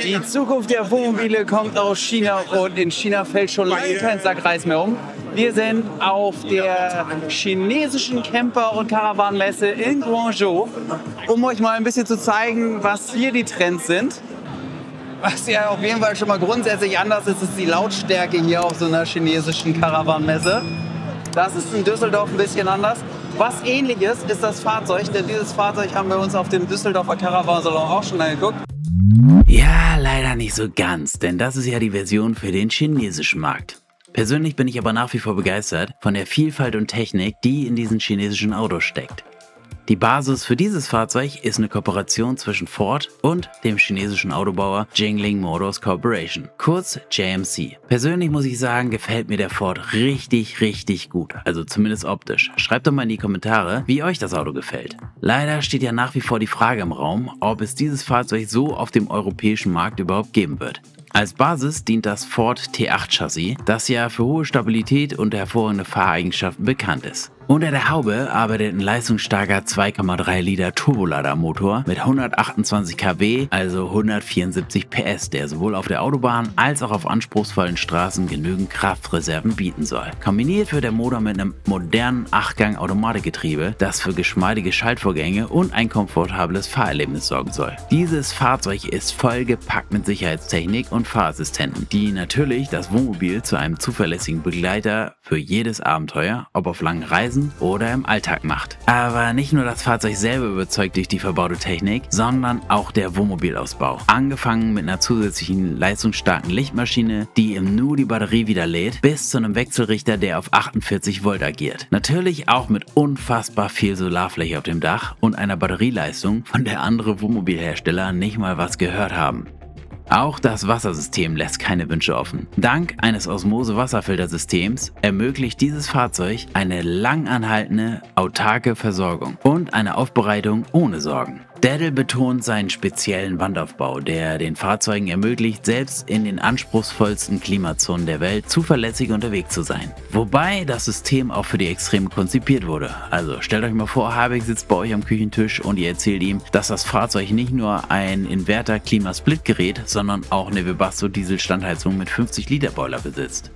Die Zukunft der Wohnmobile kommt aus China und in China fällt schon lange kein Sack Reis mehr um. Wir sind auf der chinesischen Camper- und Caravan-Messe in Guangzhou, um euch mal ein bisschen zu zeigen, was hier die Trends sind. Was ja auf jeden Fall schon mal grundsätzlich anders ist, ist die Lautstärke hier auf so einer chinesischen Caravan-Messe. Das ist in Düsseldorf ein bisschen anders. Was ähnlich ist das Fahrzeug, denn dieses Fahrzeug haben wir uns auf dem Düsseldorfer Caravan-Salon auch schon angeguckt. Ja, leider nicht so ganz, denn das ist ja die Version für den chinesischen Markt. Persönlich bin ich aber nach wie vor begeistert von der Vielfalt und Technik, die in diesen chinesischen Autos steckt. Die Basis für dieses Fahrzeug ist eine Kooperation zwischen Ford und dem chinesischen Autobauer Jingling Motors Corporation, kurz JMC. Persönlich muss ich sagen, gefällt mir der Ford richtig gut, also zumindest optisch. Schreibt doch mal in die Kommentare, wie euch das Auto gefällt. Leider steht ja nach wie vor die Frage im Raum, ob es dieses Fahrzeug so auf dem europäischen Markt überhaupt geben wird. Als Basis dient das Ford T8-Chassis, das ja für hohe Stabilität und hervorragende Fahreigenschaften bekannt ist. Unter der Haube arbeitet ein leistungsstarker 2,3 Liter Turboladermotor mit 128 kW, also 174 PS, der sowohl auf der Autobahn als auch auf anspruchsvollen Straßen genügend Kraftreserven bieten soll. Kombiniert wird der Motor mit einem modernen 8-Gang-Automatikgetriebe, das für geschmeidige Schaltvorgänge und ein komfortables Fahrerlebnis sorgen soll. Dieses Fahrzeug ist vollgepackt mit Sicherheitstechnik und Fahrassistenten, die natürlich das Wohnmobil zu einem zuverlässigen Begleiter für jedes Abenteuer, ob auf langen Reisen oder im Alltag macht. Aber nicht nur das Fahrzeug selber überzeugt durch die verbaute Technik, sondern auch der Wohnmobilausbau. Angefangen mit einer zusätzlichen leistungsstarken Lichtmaschine, die im Nu die Batterie wieder lädt, bis zu einem Wechselrichter, der auf 48 Volt agiert. Natürlich auch mit unfassbar viel Solarfläche auf dem Dach und einer Batterieleistung, von der andere Wohnmobilhersteller nicht mal was gehört haben. Auch das Wassersystem lässt keine Wünsche offen. Dank eines Osmose-Wasserfiltersystems ermöglicht dieses Fahrzeug eine langanhaltende, autarke Versorgung und eine Aufbereitung ohne Sorgen. Daddle betont seinen speziellen Wandaufbau, der den Fahrzeugen ermöglicht, selbst in den anspruchsvollsten Klimazonen der Welt zuverlässig unterwegs zu sein. Wobei das System auch für die Extreme konzipiert wurde. Also stellt euch mal vor, Habeck sitzt bei euch am Küchentisch und ihr erzählt ihm, dass das Fahrzeug nicht nur ein Inverter-Klima-Split-Gerät, sondern auch eine Webasto-Diesel-Standheizung mit 50 Liter Boiler besitzt.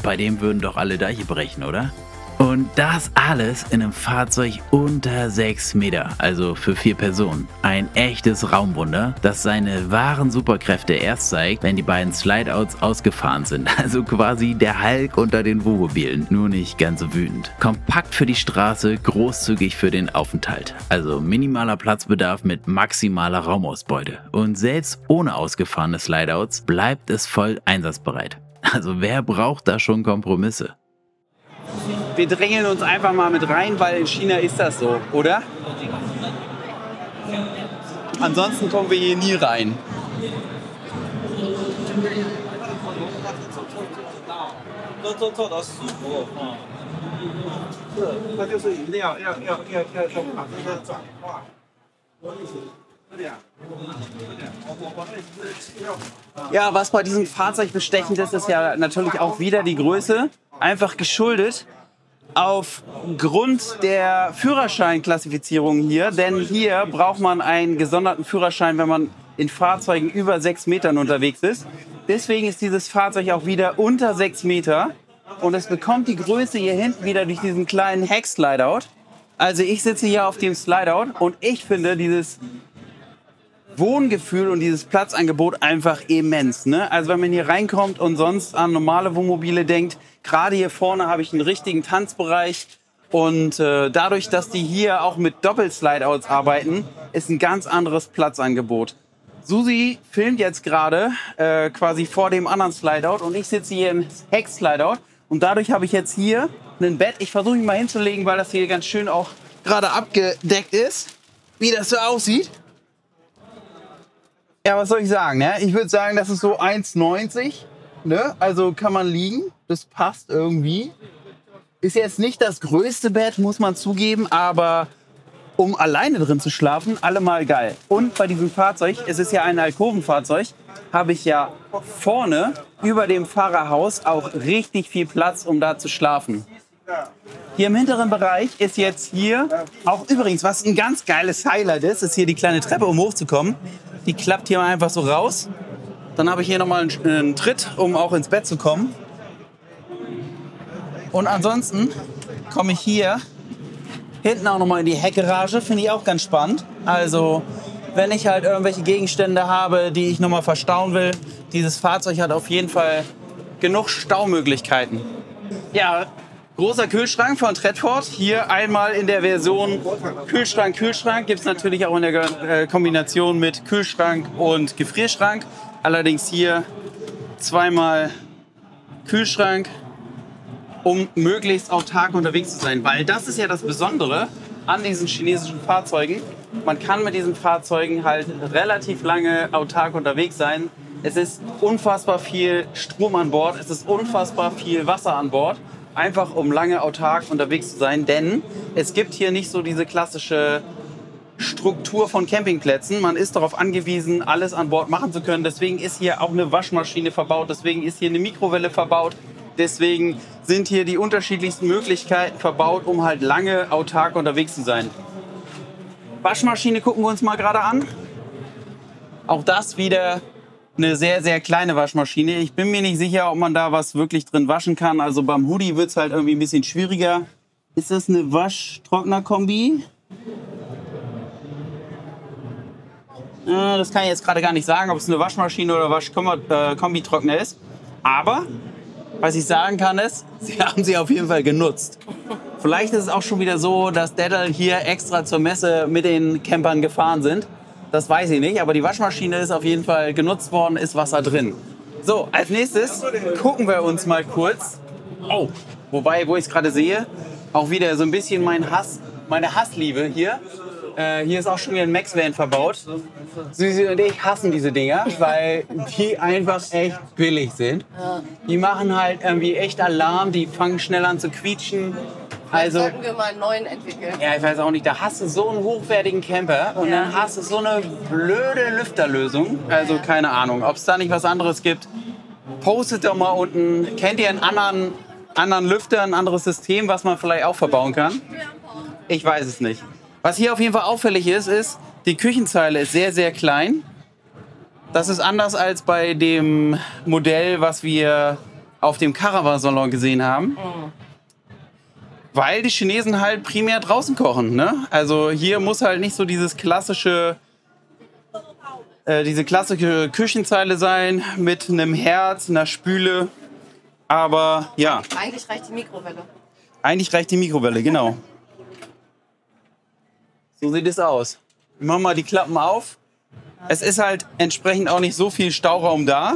Bei dem würden doch alle Deiche brechen, oder? Und das alles in einem Fahrzeug unter 6 Meter, also für 4 Personen. Ein echtes Raumwunder, das seine wahren Superkräfte erst zeigt, wenn die beiden Slideouts ausgefahren sind. Also quasi der Hulk unter den Wohnmobilen, nur nicht ganz so wütend. Kompakt für die Straße, großzügig für den Aufenthalt. Also minimaler Platzbedarf mit maximaler Raumausbeute. Und selbst ohne ausgefahrene Slideouts bleibt es voll einsatzbereit. Also wer braucht da schon Kompromisse? Wir drängeln uns einfach mal mit rein, weil in China ist das so, oder? Ansonsten kommen wir hier nie rein. Ja, was bei diesem Fahrzeug bestechend ist, ist ja natürlich auch wieder die Größe. Einfach geschuldet aufgrund der Führerscheinklassifizierung hier. Denn hier braucht man einen gesonderten Führerschein, wenn man in Fahrzeugen über 6 Metern unterwegs ist. Deswegen ist dieses Fahrzeug auch wieder unter 6 Meter. Und es bekommt die Größe hier hinten wieder durch diesen kleinen Heck-Slideout. Also ich sitze hier auf dem Slideout und ich finde dieses Wohngefühl und dieses Platzangebot einfach immens. Ne? Also wenn man hier reinkommt und sonst an normale Wohnmobile denkt, gerade hier vorne habe ich einen richtigen Tanzbereich und dadurch, dass die hier auch mit Doppel-Slideouts arbeiten, ist ein ganz anderes Platzangebot. Susi filmt jetzt gerade quasi vor dem anderen Slideout und ich sitze hier im Heck-Slideout und dadurch habe ich jetzt hier ein Bett. Ich versuche mich mal hinzulegen, weil das hier ganz schön auch gerade abgedeckt ist, wie das so aussieht. Ja, was soll ich sagen? Ne? Ich würde sagen, das ist so 1,90. Ne? Also kann man liegen. Das passt irgendwie. Ist jetzt nicht das größte Bett, muss man zugeben, aber um alleine drin zu schlafen, allemal geil. Und bei diesem Fahrzeug, es ist ja ein Alkovenfahrzeug, habe ich ja vorne über dem Fahrerhaus auch richtig viel Platz, um da zu schlafen. Hier im hinteren Bereich ist jetzt hier auch übrigens, was ein ganz geiles Highlight ist hier die kleine Treppe, um hochzukommen. Die klappt hier einfach so raus. Dann habe ich hier nochmal einen Tritt, um auch ins Bett zu kommen. Und ansonsten komme ich hier hinten auch nochmal in die Heckgarage. Finde ich auch ganz spannend. Also wenn ich halt irgendwelche Gegenstände habe, die ich nochmal verstauen will, dieses Fahrzeug hat auf jeden Fall genug Staumöglichkeiten. Ja, großer Kühlschrank von Tredford. Hier einmal in der Version Kühlschrank. Gibt es natürlich auch in der Kombination mit Kühlschrank und Gefrierschrank. Allerdings hier zweimal Kühlschrank, um möglichst autark unterwegs zu sein. Weil das ist ja das Besondere an diesen chinesischen Fahrzeugen. Man kann mit diesen Fahrzeugen halt relativ lange autark unterwegs sein. Es ist unfassbar viel Strom an Bord, es ist unfassbar viel Wasser an Bord. Einfach um lange autark unterwegs zu sein, denn es gibt hier nicht so diese klassische Struktur von Campingplätzen. Man ist darauf angewiesen, alles an Bord machen zu können. Deswegen ist hier auch eine Waschmaschine verbaut, deswegen ist hier eine Mikrowelle verbaut. Deswegen sind hier die unterschiedlichsten Möglichkeiten verbaut, um halt lange autark unterwegs zu sein. Waschmaschine gucken wir uns mal gerade an. Auch das wieder eine sehr, sehr kleine Waschmaschine. Ich bin mir nicht sicher, ob man da was wirklich drin waschen kann. Also beim Hoodie wird es halt irgendwie ein bisschen schwieriger. Ist das eine Wasch-Trockner-Kombi? Das kann ich jetzt gerade gar nicht sagen, ob es eine Waschmaschine oder Wasch-Kombi-Trockner ist. Aber was ich sagen kann ist, sie haben sie auf jeden Fall genutzt. Vielleicht ist es auch schon wieder so, dass Daddle hier extra zur Messe mit den Campern gefahren sind. Das weiß ich nicht, aber die Waschmaschine ist auf jeden Fall genutzt worden, ist Wasser drin. So, als nächstes gucken wir uns mal kurz. Oh, wobei, wo ich es gerade sehe, auch wieder so ein bisschen meine Hassliebe hier. Hier ist auch schon wieder ein Max-Van verbaut. Susi und ich hassen diese Dinger, weil die einfach echt billig sind. Die machen halt irgendwie echt Alarm, die fangen schnell an zu quietschen. Also, sollten wir mal einen neuen entwickeln. Ja, ich weiß auch nicht, da hast du so einen hochwertigen Camper und dann hast du so eine blöde Lüfterlösung. Also keine Ahnung, ob es da nicht was anderes gibt. Postet doch mal unten, kennt ihr einen anderen Lüfter, ein anderes System, was man vielleicht auch verbauen kann? Ich weiß es nicht. Was hier auf jeden Fall auffällig ist, die Küchenzeile ist sehr, sehr klein. Das ist anders als bei dem Modell, was wir auf dem Caravan-Salon gesehen haben. Weil die Chinesen halt primär draußen kochen, ne? Also hier muss halt nicht so diese klassische Küchenzeile sein mit einem Herd, einer Spüle. Aber ja. Eigentlich reicht die Mikrowelle. Eigentlich reicht die Mikrowelle, genau. So sieht es aus. Wir machen mal die Klappen auf. Es ist halt entsprechend auch nicht so viel Stauraum da.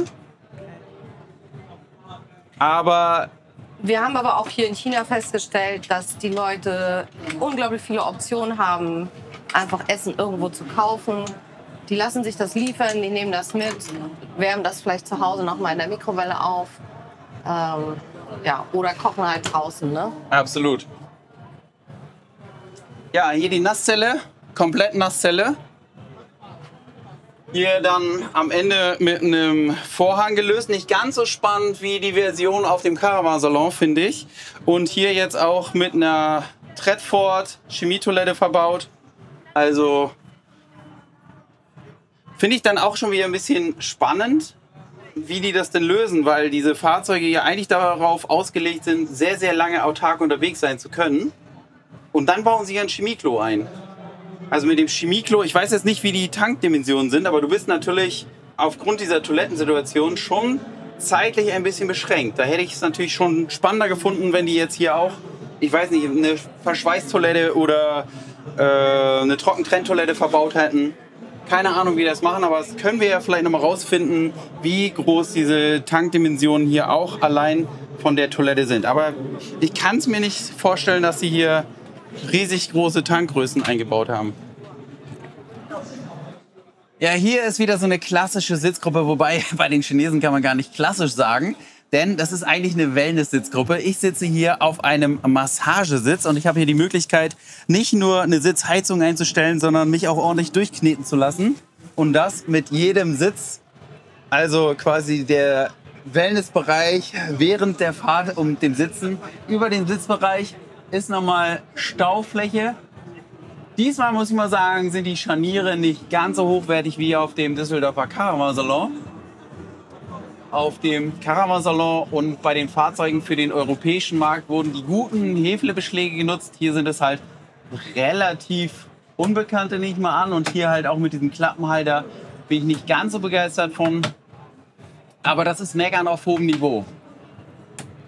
Aber wir haben aber auch hier in China festgestellt, dass die Leute unglaublich viele Optionen haben, einfach Essen irgendwo zu kaufen. Die lassen sich das liefern, die nehmen das mit, wärmen das vielleicht zu Hause noch mal in der Mikrowelle auf. Ja, oder kochen halt draußen, ne? Absolut. Ja, hier die Nasszelle, komplett Nasszelle. Hier dann am Ende mit einem Vorhang gelöst. Nicht ganz so spannend wie die Version auf dem Caravan-Salon, finde ich. Und hier jetzt auch mit einer Tredford Chemietoilette verbaut. Also finde ich dann auch schon wieder ein bisschen spannend, wie die das denn lösen. Weil diese Fahrzeuge ja eigentlich darauf ausgelegt sind, sehr, sehr lange autark unterwegs sein zu können. Und dann bauen sie ein Chemieklo ein. Also mit dem Chemieklo, ich weiß jetzt nicht, wie die Tankdimensionen sind, aber du bist natürlich aufgrund dieser Toilettensituation schon zeitlich ein bisschen beschränkt. Da hätte ich es natürlich schon spannender gefunden, wenn die jetzt hier auch, ich weiß nicht, eine Verschweißtoilette oder eine Trockentrenntoilette verbaut hätten. Keine Ahnung, wie die das machen, aber das können wir ja vielleicht nochmal rausfinden, wie groß diese Tankdimensionen hier auch allein von der Toilette sind. Aber ich kann es mir nicht vorstellen, dass sie hier riesig große Tankgrößen eingebaut haben. Ja, hier ist wieder so eine klassische Sitzgruppe, wobei bei den Chinesen kann man gar nicht klassisch sagen, denn das ist eigentlich eine Wellness-Sitzgruppe. Ich sitze hier auf einem Massagesitz und ich habe hier die Möglichkeit, nicht nur eine Sitzheizung einzustellen, sondern mich auch ordentlich durchkneten zu lassen. Und das mit jedem Sitz, also quasi der Wellnessbereich während der Fahrt dem Sitzen. Über den Sitzbereich ist nochmal Staufläche. Diesmal muss ich mal sagen, sind die Scharniere nicht ganz so hochwertig wie auf dem Düsseldorfer Caravan-Salon. Auf dem Caravan-Salon und bei den Fahrzeugen für den europäischen Markt wurden die guten Hefele-Beschläge genutzt. Hier sind es halt relativ unbekannte, nehme ich mal an. Und hier halt auch mit diesem Klappenhalter bin ich nicht ganz so begeistert von. Aber das ist Meckern auf hohem Niveau.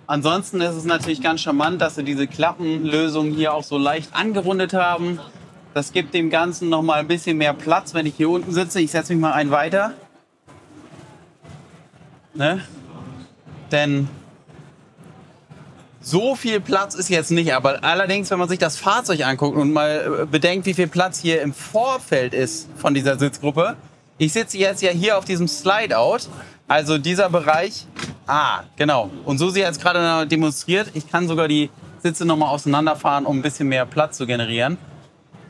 Ansonsten ist es natürlich ganz charmant, dass sie diese Klappenlösung hier auch so leicht angerundet haben. Das gibt dem Ganzen noch mal ein bisschen mehr Platz, wenn ich hier unten sitze. Ich setze mich mal einen weiter. Ne? Denn so viel Platz ist jetzt nicht. Aber allerdings, wenn man sich das Fahrzeug anguckt und mal bedenkt, wie viel Platz hier im Vorfeld ist von dieser Sitzgruppe. Ich sitze jetzt ja hier auf diesem Slide-Out. Also dieser Bereich. Ah, genau. Und so sie jetzt gerade demonstriert. Ich kann sogar die Sitze noch mal auseinanderfahren, um ein bisschen mehr Platz zu generieren.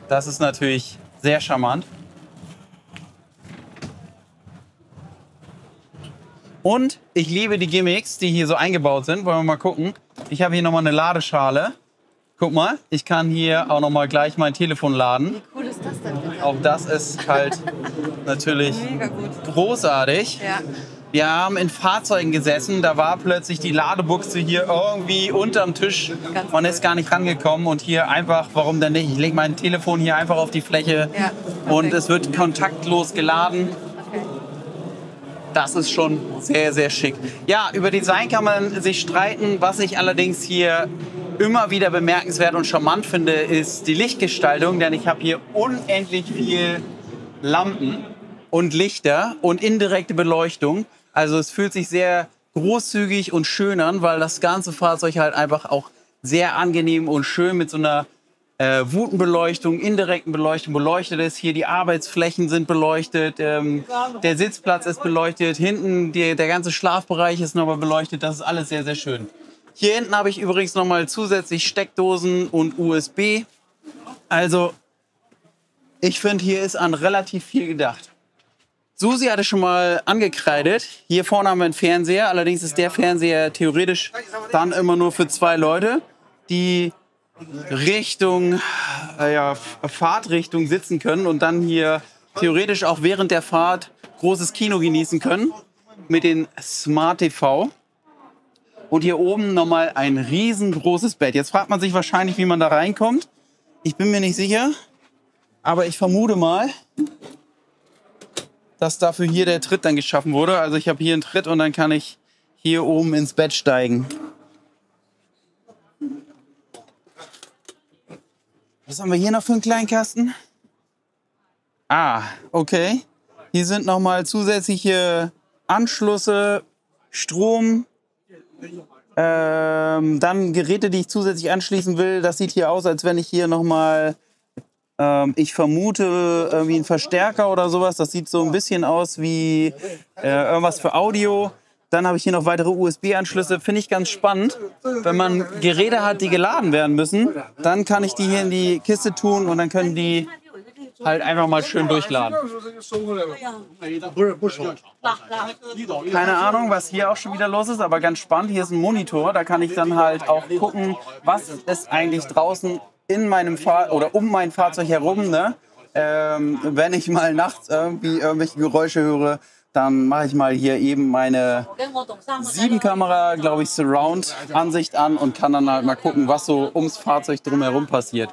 Das ist natürlich sehr charmant. Und ich liebe die Gimmicks, die hier so eingebaut sind. Wollen wir mal gucken. Ich habe hier nochmal eine Ladeschale. Guck mal, ich kann hier auch nochmal gleich mein Telefon laden. Wie cool ist das denn bitte? Auch das ist halt natürlich Mega gut. großartig. Ja. Wir haben in Fahrzeugen gesessen, da war plötzlich die Ladebuchse hier irgendwie unterm Tisch. Man ist gar nicht rangekommen und hier einfach, warum denn nicht? Ich lege mein Telefon hier einfach auf die Fläche Ja, und es wird kontaktlos geladen. Das ist schon sehr, sehr schick. Ja, über Design kann man sich streiten. Was ich allerdings hier immer wieder bemerkenswert und charmant finde, ist die Lichtgestaltung. Denn ich habe hier unendlich viel Lampen und Lichter und indirekte Beleuchtung. Also es fühlt sich sehr großzügig und schön an, weil das ganze Fahrzeug halt einfach auch sehr angenehm und schön mit so einer Wutenbeleuchtung, indirekten Beleuchtung beleuchtet ist. Hier die Arbeitsflächen sind beleuchtet, der Sitzplatz ist beleuchtet, hinten der ganze Schlafbereich ist nochmal beleuchtet. Das ist alles sehr, sehr schön. Hier hinten habe ich übrigens nochmal zusätzlich Steckdosen und USB. Also ich finde, hier ist an relativ viel gedacht. Susi hatte schon mal angekreidet. Hier vorne haben wir einen Fernseher. Allerdings ist der Fernseher theoretisch dann immer nur für 2 Leute, die Richtung, Fahrtrichtung sitzen können und dann hier theoretisch auch während der Fahrt großes Kino genießen können mit den Smart TV. Und hier oben nochmal ein riesengroßes Bett. Jetzt fragt man sich wahrscheinlich, wie man da reinkommt. Ich bin mir nicht sicher, aber ich vermute mal, dass dafür hier der Tritt dann geschaffen wurde. Also ich habe hier einen Tritt und dann kann ich hier oben ins Bett steigen. Was haben wir hier noch für einen kleinen Kasten? Ah, okay. Hier sind nochmal zusätzliche Anschlüsse, Strom, dann Geräte, die ich zusätzlich anschließen will. Das sieht hier aus, als wenn ich hier nochmal, ich vermute, irgendwie einen Verstärker oder sowas. Das sieht so ein bisschen aus wie irgendwas für Audio. Dann habe ich hier noch weitere USB-Anschlüsse. Finde ich ganz spannend. Wenn man Geräte hat, die geladen werden müssen, dann kann ich die hier in die Kiste tun und dann können die halt einfach mal schön durchladen. Keine Ahnung, was hier auch schon wieder los ist, aber ganz spannend. Hier ist ein Monitor, da kann ich dann halt auch gucken, was ist eigentlich draußen in meinem oder um mein Fahrzeug herum. Ne? Wenn ich mal nachts irgendwie irgendwelche Geräusche höre, dann mache ich mal hier eben meine 7-Kamera, glaube ich, Surround-Ansicht an und kann dann halt mal gucken, was so ums Fahrzeug drumherum passiert.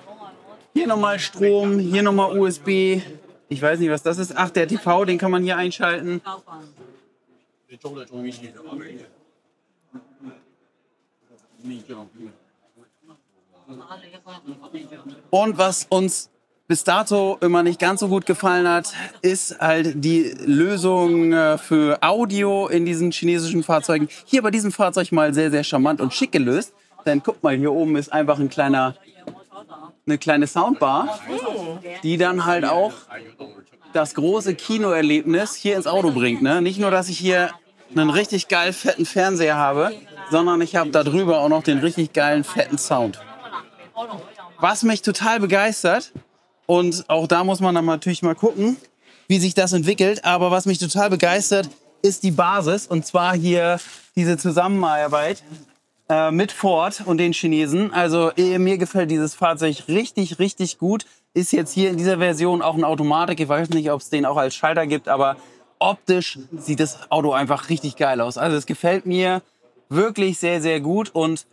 Hier nochmal Strom, hier nochmal USB. Ich weiß nicht, was das ist. Ach, der TV, den kann man hier einschalten. Und was uns bis dato immer nicht ganz so gut gefallen hat, ist halt die Lösung für Audio in diesen chinesischen Fahrzeugen. Hier bei diesem Fahrzeug mal sehr, sehr charmant und schick gelöst. Denn guck mal, hier oben ist einfach eine kleine Soundbar, die dann halt auch das große Kinoerlebnis hier ins Auto bringt. Ne? Nicht nur, dass ich hier einen richtig geil fetten Fernseher habe, sondern ich habe da drüber auch noch den richtig geilen fetten Sound. Was mich total begeistert, und auch da muss man dann natürlich mal gucken, wie sich das entwickelt. Aber was mich total begeistert, ist die Basis. Und zwar hier diese Zusammenarbeit mit Ford und den Chinesen. Also mir gefällt dieses Fahrzeug richtig, richtig gut. Ist jetzt hier in dieser Version auch eine Automatik. Ich weiß nicht, ob es den auch als Schalter gibt, aber optisch sieht das Auto einfach richtig geil aus. Also es gefällt mir wirklich sehr, sehr gut. Und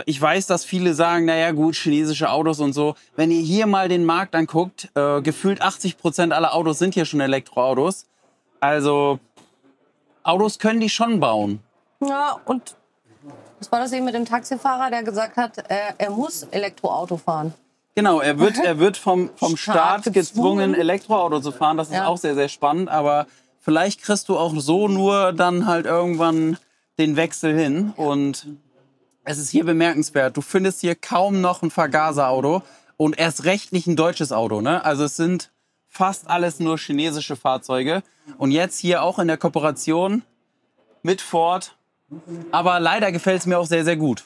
ich weiß, dass viele sagen, naja gut, chinesische Autos und so. Wenn ihr hier mal den Markt anguckt, gefühlt 80% aller Autos sind hier schon Elektroautos. Also Autos können die schon bauen. Ja, und was war das eben mit dem Taxifahrer, der gesagt hat, er muss Elektroauto fahren? Genau, er wird vom Staat gezwungen, Elektroauto zu fahren. Das ist auch sehr, sehr spannend. Aber vielleicht kriegst du auch so nur dann halt irgendwann den Wechsel hin. Und es ist hier bemerkenswert. Du findest hier kaum noch ein Vergaserauto und erst recht nicht ein deutsches Auto. Ne? Also es sind fast alles nur chinesische Fahrzeuge. Und jetzt hier auch in der Kooperation mit Ford. Aber leider gefällt es mir auch sehr, sehr gut.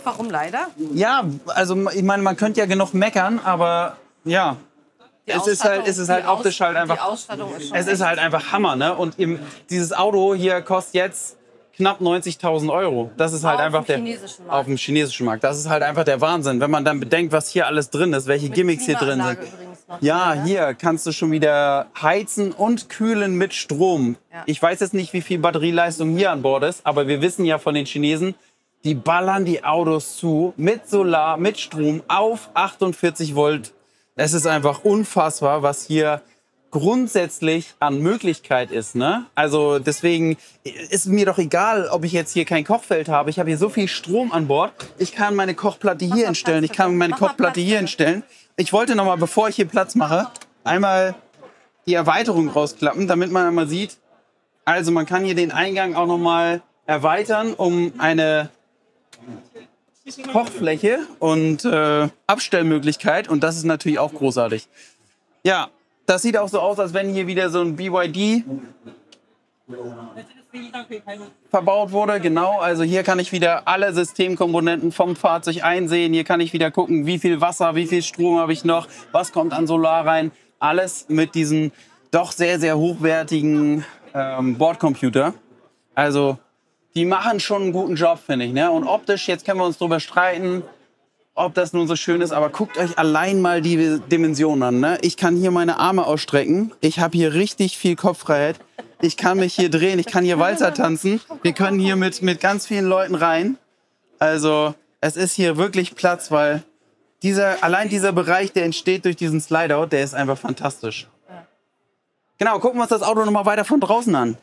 Warum leider? Ja, also ich meine, man könnte ja genug meckern, aber ja, es ist halt optisch halt einfach. Die Ausstattung ist schon es ist halt einfach Hammer, ne? Und dieses Auto hier kostet jetzt knapp 90.000 Euro. Das ist halt einfach auf dem chinesischen Markt. Das ist halt einfach der Wahnsinn, wenn man dann bedenkt, was hier alles drin ist, welche Gimmicks hier drin sind. Ja, hier kannst du schon wieder heizen und kühlen mit Strom. Ja. Ich weiß jetzt nicht, wie viel Batterieleistung hier an Bord ist, aber wir wissen ja von den Chinesen, die ballern die Autos zu mit Solar, mit Strom auf 48 Volt. Es ist einfach unfassbar, was hier grundsätzlich an Möglichkeit ist. Ne? Also deswegen ist mir doch egal, ob ich jetzt hier kein Kochfeld habe. Ich habe hier so viel Strom an Bord. Ich kann meine Kochplatte hier hinstellen. Ich kann meine Kochplatte hier hinstellen. Ich wollte noch mal, bevor ich hier Platz mache, einmal die Erweiterung rausklappen, damit man einmal sieht. Also man kann hier den Eingang auch noch mal erweitern um eine Kochfläche und Abstellmöglichkeit. Und das ist natürlich auch großartig. Ja, das sieht auch so aus, als wenn hier wieder so ein BYD verbaut wurde. Genau, also hier kann ich wieder alle Systemkomponenten vom Fahrzeug einsehen. Hier kann ich wieder gucken, wie viel Wasser, wie viel Strom habe ich noch, was kommt an Solar rein. Alles mit diesem doch sehr, sehr hochwertigen Bordcomputer. Also die machen schon einen guten Job, finde ich. Ne? Und optisch, jetzt können wir uns drüber streiten, ob das nun so schön ist, aber guckt euch allein mal die Dimensionen an. Ne? Ich kann hier meine Arme ausstrecken. Ich habe hier richtig viel Kopffreiheit. Ich kann mich hier drehen, ich kann hier Walzer tanzen. Wir können hier mit ganz vielen Leuten rein. Also es ist hier wirklich Platz, weil allein dieser Bereich, der entsteht durch diesen Slideout, der ist einfach fantastisch. Genau, gucken wir uns das Auto noch mal weiter von draußen an.